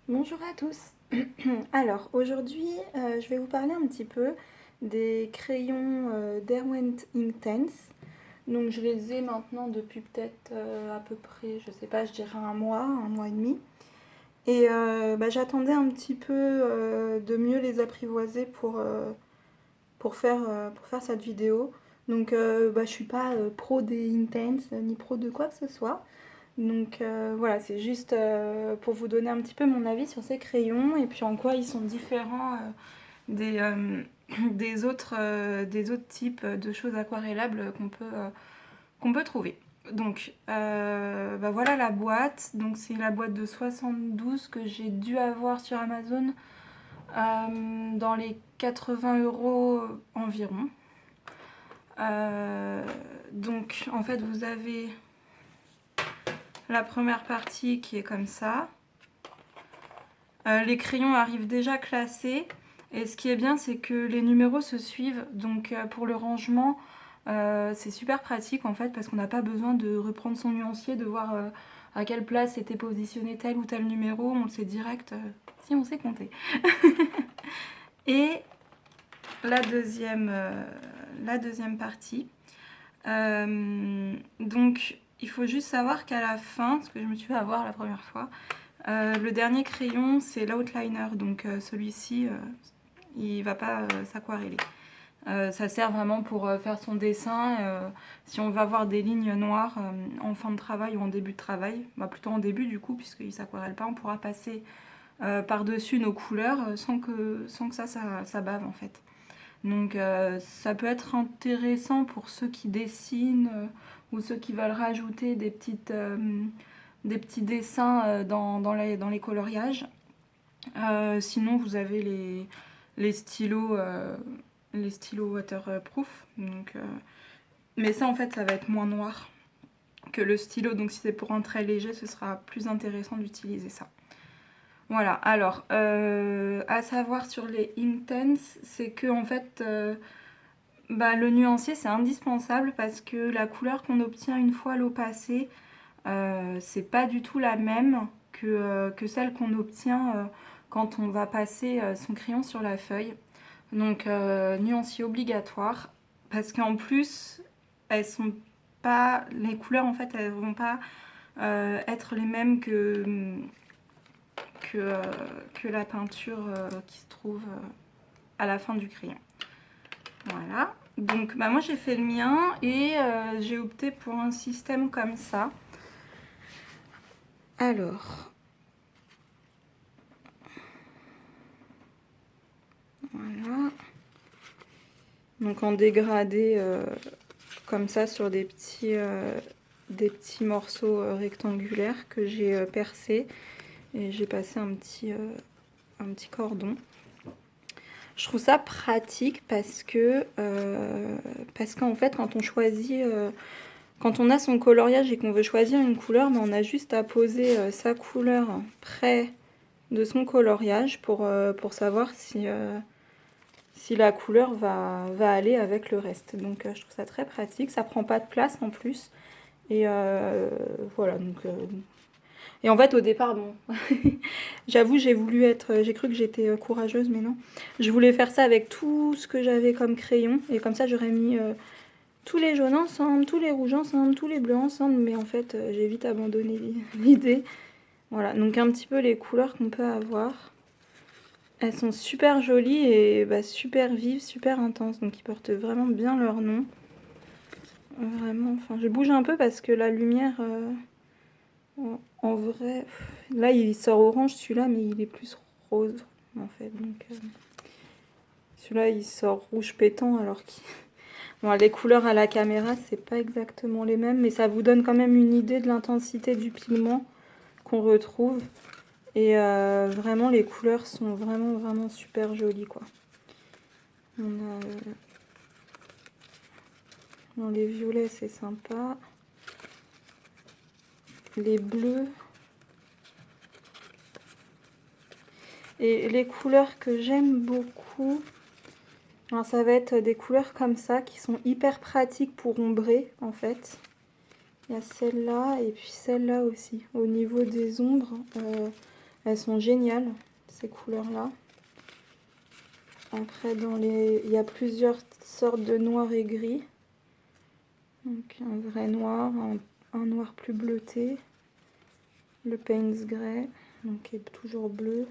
Bonjour à tous. Alors aujourd'hui, je vais vous parler un petit peu des crayons Derwent Inktense. Donc je les ai maintenant depuis peut-être à peu près, je sais pas, je dirais un mois et demi. Et j'attendais un petit peu de mieux les apprivoiser pour faire cette vidéo. Donc je suis pas pro des Inktense ni pro de quoi que ce soit. Donc voilà, c'est juste pour vous donner un petit peu mon avis sur ces crayons et puis en quoi ils sont différents des, des autres types de choses aquarellables qu'on peut trouver. Donc voilà la boîte. Donc c'est la boîte de 72 que j'ai dû avoir sur Amazon dans les 80 € environ. Donc en fait vous avez la première partie qui est comme ça. Les crayons arrivent déjà classés. Et ce qui est bien, c'est que les numéros se suivent. Donc pour le rangement, c'est super pratique en fait parce qu'on n'a pas besoin de reprendre son nuancier, de voir à quelle place était positionné tel ou tel numéro. On le sait direct si on sait compter. Et la deuxième partie. Donc il faut juste savoir qu'à la fin, ce que je me suis fait avoir la première fois, le dernier crayon c'est l'outliner, donc celui-ci il va pas s'aquareller. Ça sert vraiment pour faire son dessin. Si on va avoir des lignes noires en fin de travail ou en début de travail, plutôt en début du coup, puisqu'il ne s'aquarelle pas, on pourra passer par-dessus nos couleurs sans que ça bave en fait. Donc ça peut être intéressant pour ceux qui dessinent ou ceux qui veulent rajouter des petits dessins dans les coloriages. Sinon vous avez les stylos waterproof. Donc, mais ça en fait ça va être moins noir que le stylo, donc si c'est pour un trait léger ce sera plus intéressant d'utiliser ça. Voilà, alors à savoir sur les Inktense, c'est que en fait le nuancier c'est indispensable parce que la couleur qu'on obtient une fois l'eau passée, c'est pas du tout la même que celle qu'on obtient quand on va passer son crayon sur la feuille. Donc nuancier obligatoire parce qu'en plus elles sont pas, les couleurs en fait elles vont pas être les mêmes que la peinture qui se trouve à la fin du crayon. Voilà, donc moi j'ai fait le mien et j'ai opté pour un système comme ça. Alors, voilà. Donc en dégradé comme ça sur des petits morceaux rectangulaires que j'ai percés. Et j'ai passé un petit cordon. Je trouve ça pratique parce qu'en fait quand on choisit, quand on a son coloriage et qu'on veut choisir une couleur, on a juste à poser sa couleur près de son coloriage pour savoir si la couleur va aller avec le reste. Donc je trouve ça très pratique, ça prend pas de place en plus. Et voilà, donc et en fait, au départ, bon, j'avoue, j'ai cru que j'étais courageuse, mais non. Je voulais faire ça avec tout ce que j'avais comme crayon, et comme ça, j'aurais mis tous les jaunes ensemble, tous les rouges ensemble, tous les bleus ensemble, mais en fait, j'ai vite abandonné l'idée. Voilà, donc un petit peu les couleurs qu'on peut avoir. Elles sont super jolies et super vives, super intenses, donc ils portent vraiment bien leur nom. Vraiment, enfin, je bouge un peu parce que la lumière... en vrai, là il sort orange celui-là, mais il est plus rose en fait. Donc celui-là il sort rouge pétant alors que bon, les couleurs à la caméra c'est pas exactement les mêmes, mais ça vous donne quand même une idée de l'intensité du pigment qu'on retrouve. Et vraiment les couleurs sont vraiment super jolies quoi. On a dans les violets c'est sympa, les bleus. Et les couleurs que j'aime beaucoup, alors ça va être des couleurs comme ça qui sont hyper pratiques pour ombrer en fait. Il y a celle-là et puis celle-là aussi. Au niveau des ombres, Elles sont géniales, ces couleurs-là. Après, il y a plusieurs sortes de noir et gris. Donc un vrai noir, un noir plus bleuté. Le Payne's Grey, donc qui est toujours bleu.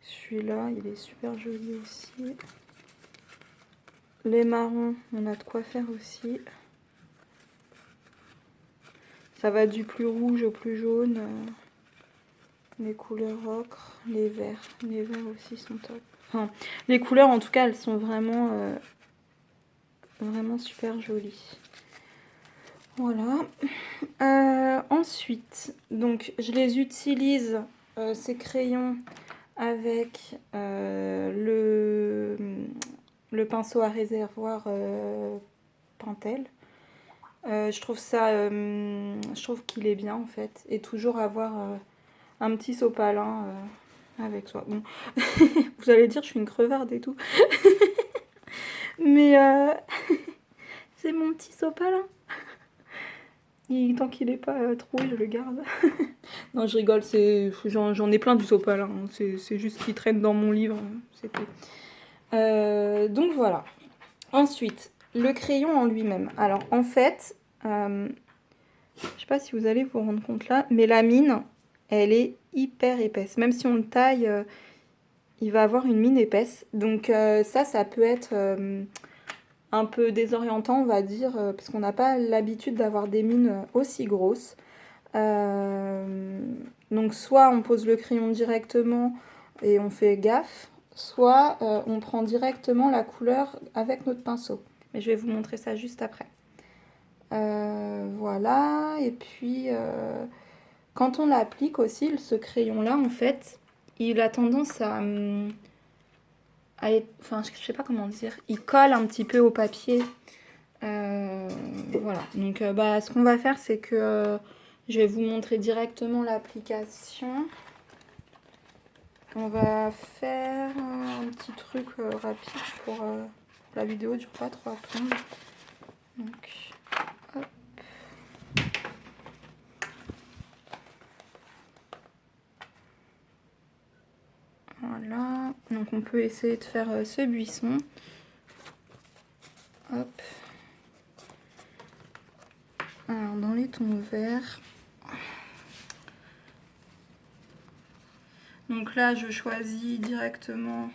Celui-là, il est super joli aussi. Les marrons, on a de quoi faire aussi. Ça va du plus rouge au plus jaune. Les couleurs ocre, les verts. Les verts aussi sont top. Enfin, les couleurs, en tout cas, elles sont vraiment, vraiment super jolies. Voilà. Ensuite, donc, je les utilise, ces crayons, avec le pinceau à réservoir Pentel. Je trouve qu'il est bien en fait, et toujours avoir un petit sopalin avec soi. Bon, vous allez dire je suis une crevarde et tout, mais c'est mon petit sopalin. Tant qu'il n'est pas troué, je le garde. Non, je rigole, j'en ai plein du sopalin, hein. C'est juste qu'il traîne dans mon livre, c'est tout. Donc voilà. Ensuite, le crayon en lui-même. Alors en fait, je sais pas si vous allez vous rendre compte là, mais la mine, elle est hyper épaisse. Même si on le taille, il va avoir une mine épaisse. Donc ça peut être un peu désorientant, on va dire, parce qu'on n'a pas l'habitude d'avoir des mines aussi grosses. Donc soit on pose le crayon directement et on fait gaffe, soit on prend directement la couleur avec notre pinceau. Mais je vais vous montrer ça juste après. Voilà, et puis quand on l'applique aussi, ce crayon-là, en fait, il a tendance à être, enfin, je sais pas comment dire, il colle un petit peu au papier. Voilà, donc ce qu'on va faire, c'est que je vais vous montrer directement l'application. On va faire un petit truc rapide pour la vidéo dure pas trop à prendre. Donc, hop. Voilà, donc on peut essayer de faire ce buisson. Hop. Alors dans les tons verts. Donc là je choisis directement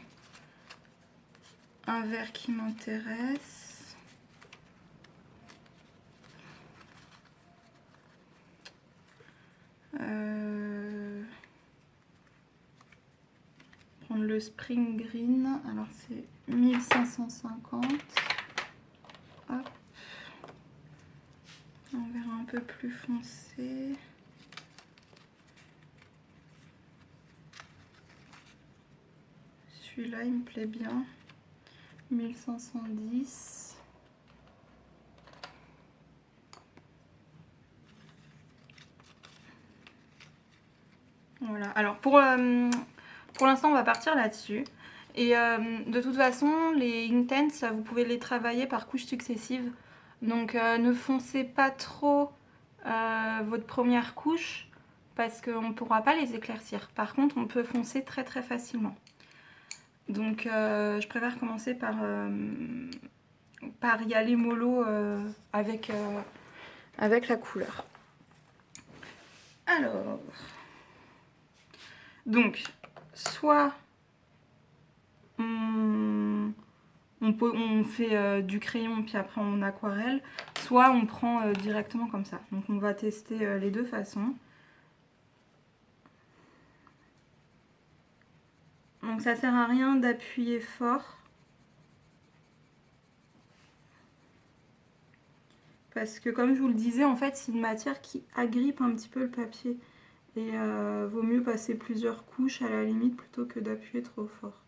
un vert qui m'intéresse. Prendre le Spring Green, alors c'est 1550. Hop. Un vert un peu plus foncé. Celui-là il me plaît bien. 1510. Voilà, alors pour l'instant on va partir là-dessus. Et de toute façon, les Inktense, vous pouvez les travailler par couches successives. Donc ne foncez pas trop votre première couche parce qu'on ne pourra pas les éclaircir. Par contre, on peut foncer très très facilement. Donc je préfère commencer par y aller mollo avec la couleur. Alors, donc, soit on fait du crayon puis après on aquarelle, soit on prend directement comme ça. Donc on va tester les deux façons. Donc ça sert à rien d'appuyer fort. Parce que comme je vous le disais, en fait c'est une matière qui agrippe un petit peu le papier. Et vaut mieux passer plusieurs couches à la limite plutôt que d'appuyer trop fort.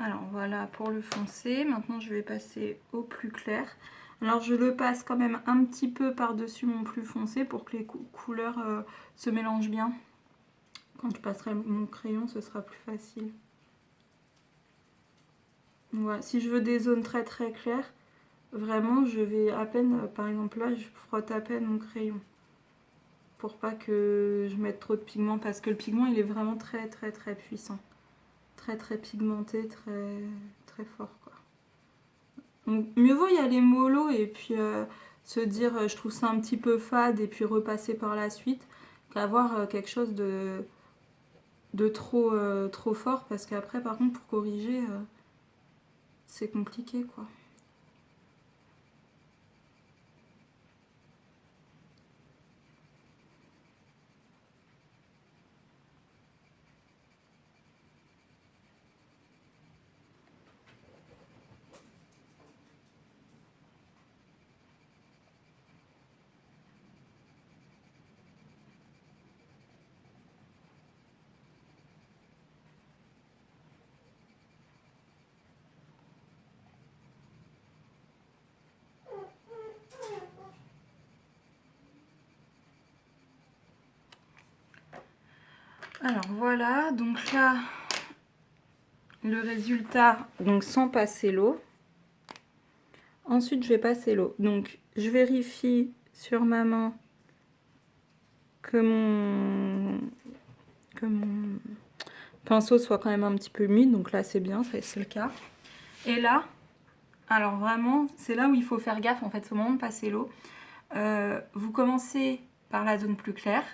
Alors voilà pour le foncé. Maintenant je vais passer au plus clair. Alors je le passe quand même un petit peu par-dessus mon plus foncé pour que les couleurs se mélangent bien. Quand je passerai mon crayon, ce sera plus facile. Voilà. Si je veux des zones très très claires, vraiment je vais à peine, par exemple là, je frotte à peine mon crayon. Pour pas que je mette trop de pigment, parce que le pigment il est vraiment très très très puissant. Très très pigmenté, très très fort quoi. Donc mieux vaut y aller mollo et puis se dire je trouve ça un petit peu fade et puis repasser par la suite qu'avoir quelque chose de trop fort, parce qu'après par contre pour corriger c'est compliqué quoi. Alors voilà, donc là le résultat, donc sans passer l'eau. Ensuite je vais passer l'eau. Donc je vérifie sur ma main que mon pinceau soit quand même un petit peu humide, donc là c'est bien, c'est le cas. Et là, alors vraiment, c'est là où il faut faire gaffe en fait, au moment de passer l'eau. Vous commencez par la zone plus claire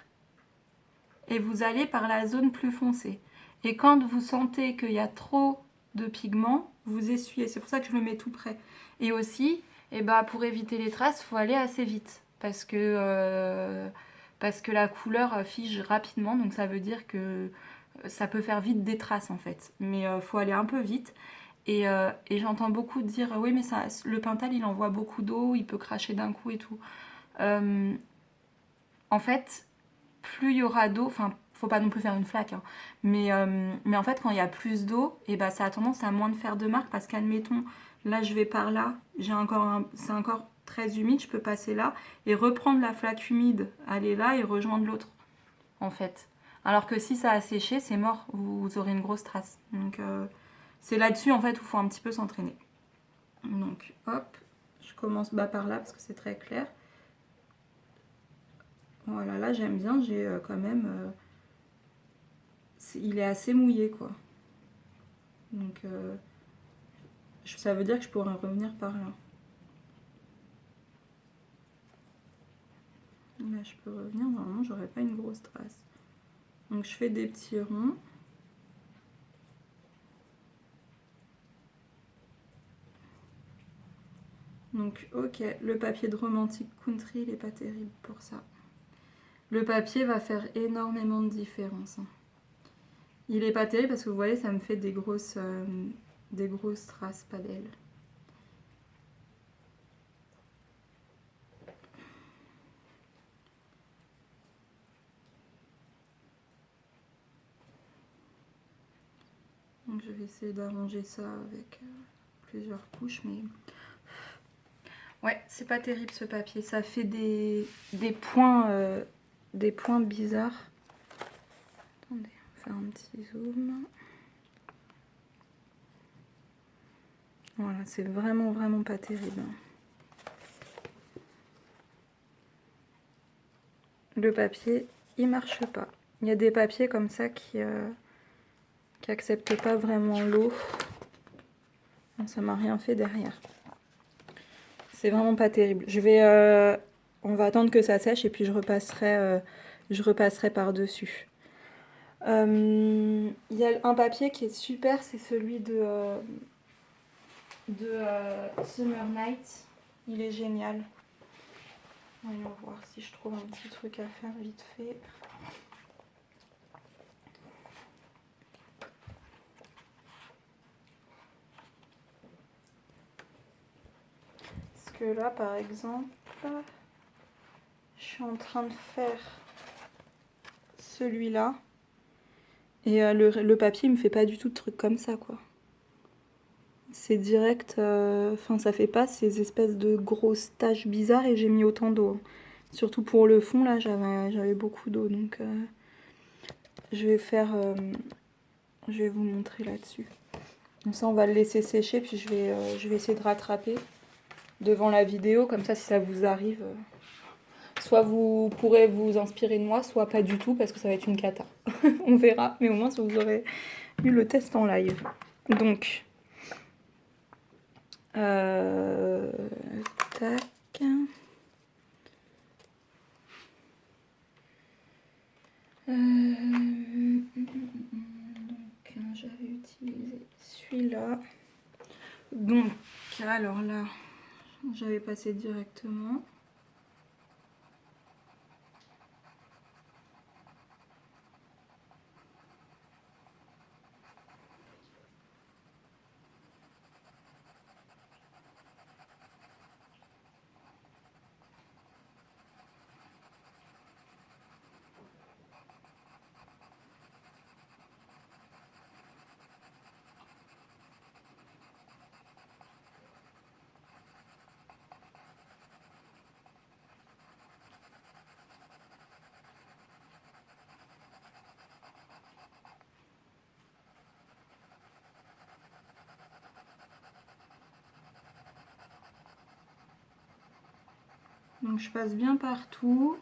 et vous allez par la zone plus foncée. Et quand vous sentez qu'il y a trop de pigments, vous essuyez. C'est pour ça que je le mets tout près. Et aussi, pour éviter les traces, il faut aller assez vite. Parce que la couleur fige rapidement. Donc ça veut dire que ça peut faire vite des traces en fait. Mais il faut aller un peu vite. Et j'entends beaucoup dire oui mais ça, le Pintal il envoie beaucoup d'eau, il peut cracher d'un coup et tout. En fait, plus il y aura d'eau, enfin faut pas non plus faire une flaque, hein, mais en fait quand il y a plus d'eau, ça a tendance à moins de faire de marque, parce qu'admettons, là je vais par là, c'est encore très humide, je peux passer là et reprendre la flaque humide, aller là et rejoindre l'autre en fait. Alors que si ça a séché, c'est mort, vous aurez une grosse trace. Donc c'est là-dessus en fait où il faut un petit peu s'entraîner. Donc hop, je commence par là parce que c'est très clair. Voilà, là j'aime bien, j'ai quand même... il est assez mouillé quoi. Donc ça veut dire que je pourrais revenir par là. Là je peux revenir, normalement j'aurais pas une grosse trace. Donc je fais des petits ronds. Donc ok, le papier de Romantic Country il est pas terrible pour ça. Le papier va faire énormément de différence. Il est pas terrible parce que vous voyez ça me fait des grosses traces, pas belles. Donc je vais essayer d'arranger ça avec plusieurs couches, mais... Ouais, c'est pas terrible ce papier, ça fait des points bizarres. Attendez, on va faire un petit zoom. Voilà, c'est vraiment vraiment pas terrible. Le papier, il marche pas. Il y a des papiers comme ça qui acceptent pas vraiment l'eau. Ça m'a rien fait derrière. C'est vraiment pas terrible. On va attendre que ça sèche et puis je repasserai par-dessus. Il y a un papier qui est super, c'est celui de Summer Night. Il est génial. Voyons voir si je trouve un petit truc à faire vite fait. Parce que là, par exemple, je suis en train de faire celui-là. Et le papier, il me fait pas du tout de trucs comme ça, quoi. c'est direct, enfin ça fait pas ces espèces de grosses taches bizarres et j'ai mis autant d'eau. Surtout pour le fond là, j'avais beaucoup d'eau, donc je vais faire, je vais vous montrer là-dessus. Comme ça on va le laisser sécher, puis je vais essayer de rattraper devant la vidéo, comme ça si ça vous arrive, soit vous pourrez vous inspirer de moi, soit pas du tout parce que ça va être une cata. On verra, mais au moins vous aurez eu le test en live. Donc, tac. Donc, j'avais utilisé celui-là. Donc, alors là, j'avais passé directement. Donc je passe bien partout.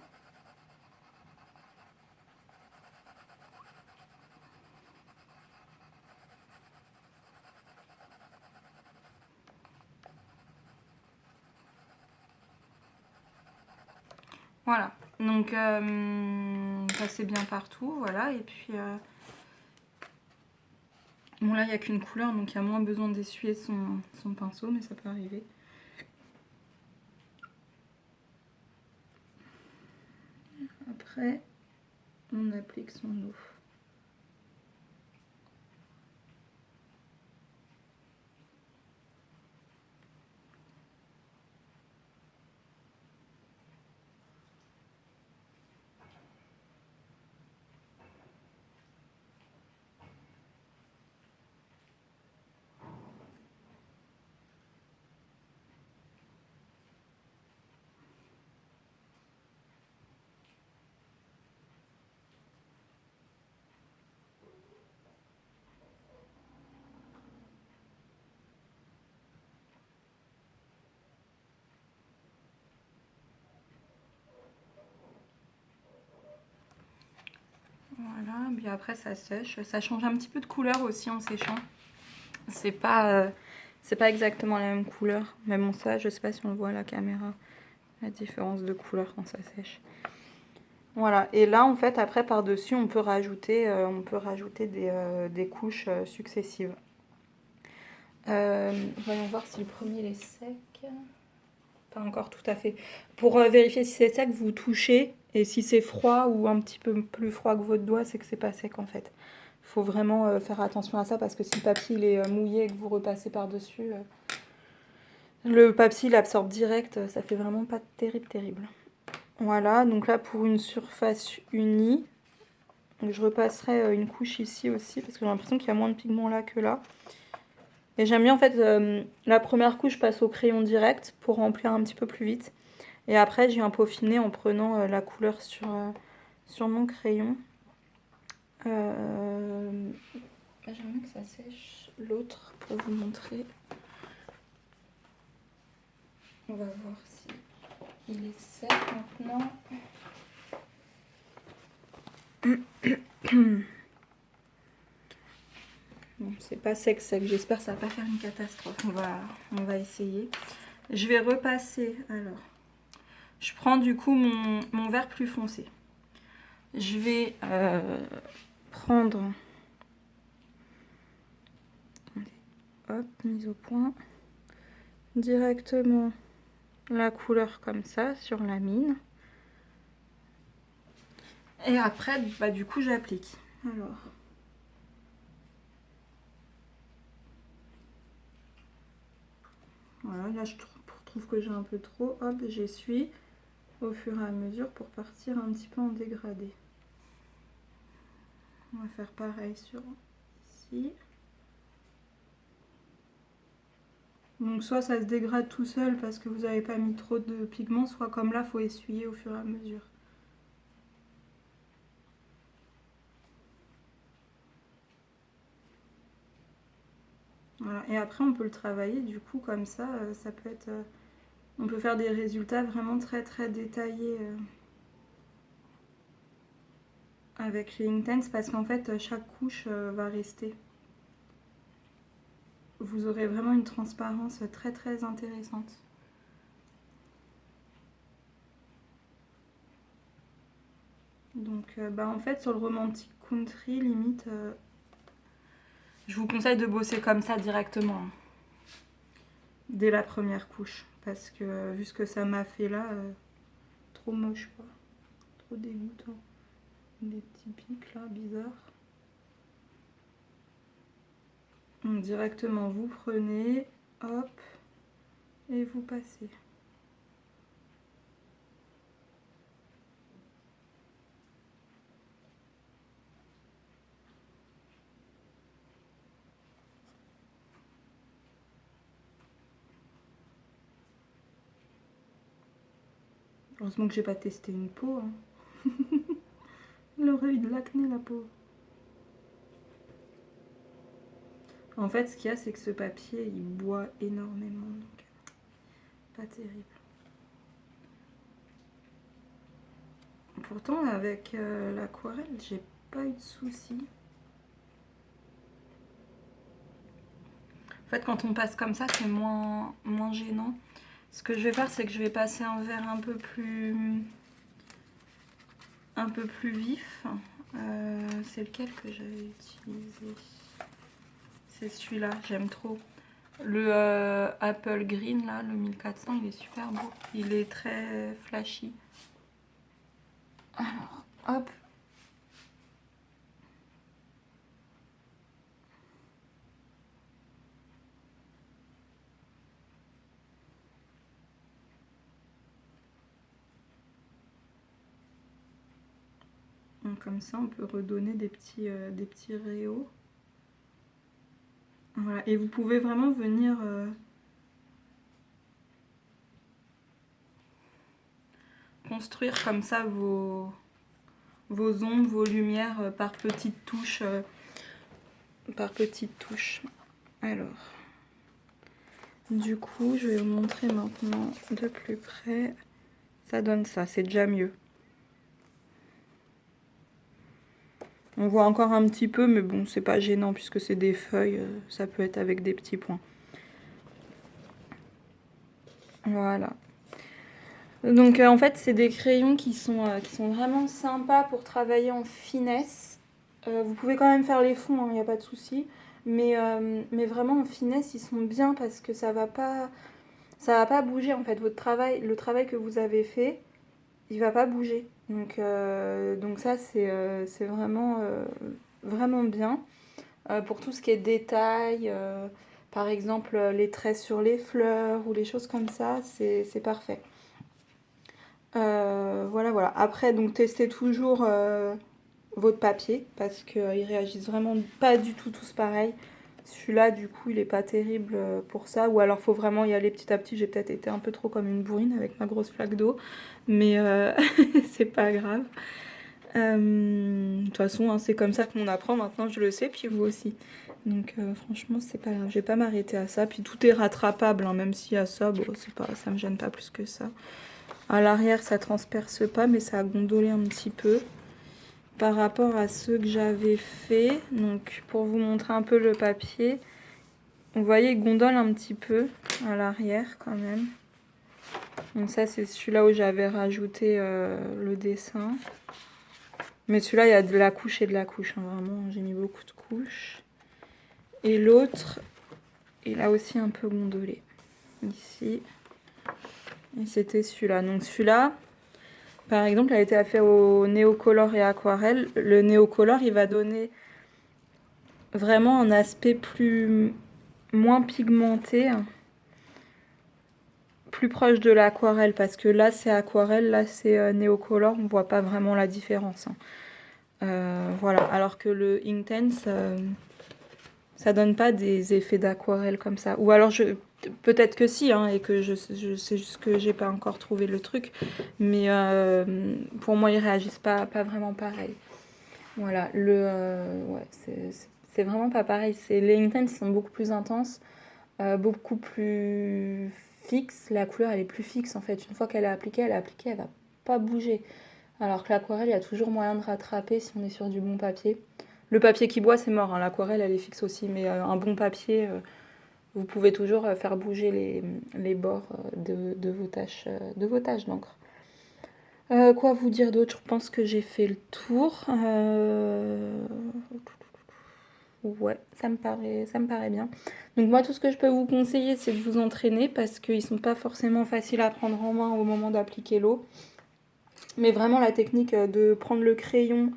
Voilà, donc passer bien partout, voilà, et puis bon là il n'y a qu'une couleur, donc il y a moins besoin d'essuyer son pinceau, mais ça peut arriver. Après, on applique son eau. Voilà, puis après ça sèche. Ça change un petit peu de couleur aussi en séchant. C'est pas exactement la même couleur. Mais bon, ça, je sais pas si on le voit à la caméra, la différence de couleur quand ça sèche. Voilà, et là en fait après par-dessus on peut rajouter des couches successives. Voyons voir si le premier il est sec. Pas encore tout à fait. Pour vérifier si c'est sec, vous touchez, et si c'est froid ou un petit peu plus froid que votre doigt, c'est que c'est pas sec en fait. Il faut vraiment faire attention à ça parce que si le papier il est mouillé et que vous repassez par-dessus, le papier il absorbe direct, ça fait vraiment pas terrible. Voilà, donc là pour une surface unie, donc je repasserai une couche ici aussi parce que j'ai l'impression qu'il y a moins de pigments là que là. Et j'aime bien en fait la première couche, je passe au crayon direct pour remplir un petit peu plus vite. Et après, je viens peaufiner en prenant la couleur sur mon crayon. J'aimerais que ça sèche l'autre pour vous montrer. On va voir si il est sec maintenant. Bon, c'est pas sec, j'espère que ça va pas faire une catastrophe. On va essayer. Je vais repasser, alors. Je prends du coup mon vert plus foncé. Je vais prendre, hop, mise au point, directement la couleur comme ça sur la mine. Et après, bah, du coup, j'applique. Alors, voilà, là je trouve que j'ai un peu trop. Hop, j'essuie au fur et à mesure pour partir un petit peu en dégradé. On va faire pareil sur ici. Donc soit ça se dégrade tout seul parce que vous n'avez pas mis trop de pigments, soit comme là, il faut essuyer au fur et à mesure. Voilà. Et après, on peut le travailler du coup comme ça, ça peut être... on peut faire des résultats vraiment très très détaillés avec les Inktense parce qu'en fait, chaque couche va rester. Vous aurez vraiment une transparence très très intéressante. Donc en fait sur le Romantic Country limite je vous conseille de bosser comme ça directement dès la première couche parce que vu ce que ça m'a fait là trop moche quoi, trop dégoûtant, des petits pics là bizarres. Donc directement vous prenez, hop, et vous passez. Heureusement que j'ai pas testé une peau. Hein. Elle aurait eu de l'acné la peau. En fait, ce qu'il y a, c'est que ce papier, il boit énormément, donc pas terrible. Pourtant, avec l'aquarelle, j'ai pas eu de soucis. En fait, quand on passe comme ça, c'est moins gênant. Ce que je vais faire, c'est que je vais passer un verre un peu plus vif. C'est lequel que j'avais utilisé? C'est celui-là, j'aime trop. Le Apple Green, là, le 1400, il est super beau. Il est très flashy. Alors, hop. Donc, comme ça, on peut redonner des petits rayons. Voilà. Et vous pouvez vraiment venir construire comme ça vos ombres, vos lumières par petites touches. Alors, du coup, je vais vous montrer maintenant de plus près. Ça donne ça, c'est déjà mieux. On voit encore un petit peu, mais bon, c'est pas gênant puisque c'est des feuilles, ça peut être avec des petits points. Voilà. Donc en fait, c'est des crayons qui sont vraiment sympas pour travailler en finesse. Vous pouvez quand même faire les fonds, il n'y a pas de souci. Mais vraiment en finesse, ils sont bien parce que ça va pas bouger en fait. Votre travail, le travail que vous avez fait, il va pas bouger. Donc ça, c'est vraiment, vraiment bien. Pour tout ce qui est détail, par exemple les traits sur les fleurs ou les choses comme ça, c'est parfait. Voilà. Après, donc testez toujours votre papier parce qu'ils réagissent vraiment pas du tout tous pareil. Celui-là, du coup, il est pas terrible pour ça. Ou alors, faut vraiment y aller petit à petit. J'ai peut-être été un peu trop comme une bourrine avec ma grosse flaque d'eau. Mais c'est pas grave. De toute façon, hein, c'est comme ça qu'on apprend. Maintenant, je le sais. Puis vous aussi. Donc, franchement, c'est pas grave. Je vais pas m'arrêter à ça. Puis tout est rattrapable. Hein, même s'il y a ça, bon, ça me gêne pas plus que ça. À l'arrière, ça transperce pas. Mais ça a gondolé un petit peu par rapport à ceux que j'avais fait. Donc pour vous montrer un peu le papier, vous voyez il gondole un petit peu à l'arrière quand même. Donc ça c'est celui-là où j'avais rajouté le dessin. Mais celui-là il y a de la couche et de la couche, hein, vraiment j'ai mis beaucoup de couches. Et l'autre, il a aussi un peu gondolé ici. Et c'était celui-là. Donc celui-là, par exemple, a été fait au néocolor et aquarelle. Le néocolor, il va donner vraiment un aspect moins pigmenté, plus proche de l'aquarelle, parce que là c'est aquarelle, là c'est néocolor, on voit pas vraiment la différence. Voilà, alors que le Inktense, ça donne pas des effets d'aquarelle comme ça. Ou alors peut-être que si, hein, et que je sais juste que j'ai pas encore trouvé le truc. Mais pour moi, ils réagissent pas vraiment pareil. Voilà, ouais, c'est vraiment pas pareil. Les Intense, ils sont beaucoup plus intenses, beaucoup plus fixes. La couleur, elle est plus fixe en fait. Une fois qu'elle est appliquée, elle va pas bouger. Alors que l'aquarelle, il y a toujours moyen de rattraper si on est sur du bon papier. Le papier qui boit, c'est mort, hein. L'aquarelle, elle est fixe aussi, mais un bon papier, vous pouvez toujours faire bouger les bords de vos taches d'encre. Quoi vous dire d'autre? Je pense que j'ai fait le tour. Ouais, ça me paraît bien. Donc moi, tout ce que je peux vous conseiller, c'est de vous entraîner parce qu'ils sont pas forcément faciles à prendre en main au moment d'appliquer l'eau. Mais vraiment, la technique de prendre le crayon,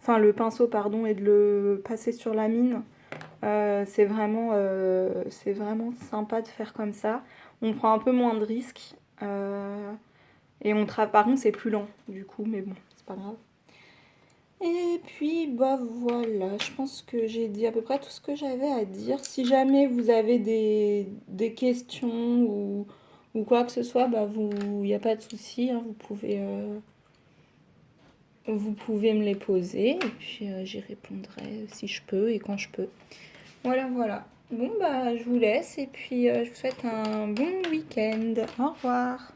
enfin le pinceau, pardon, et de le passer sur la mine, c'est vraiment sympa de faire comme ça. On prend un peu moins de risques. Et par contre, c'est plus lent, du coup, mais bon, c'est pas grave. Et puis, bah voilà, je pense que j'ai dit à peu près tout ce que j'avais à dire. Si jamais vous avez des questions ou quoi que ce soit, bah il n'y a pas de souci, hein, vous pouvez me les poser et puis j'y répondrai si je peux et quand je peux. Voilà, voilà. Bon, bah je vous laisse et puis je vous souhaite un bon week-end. Au revoir.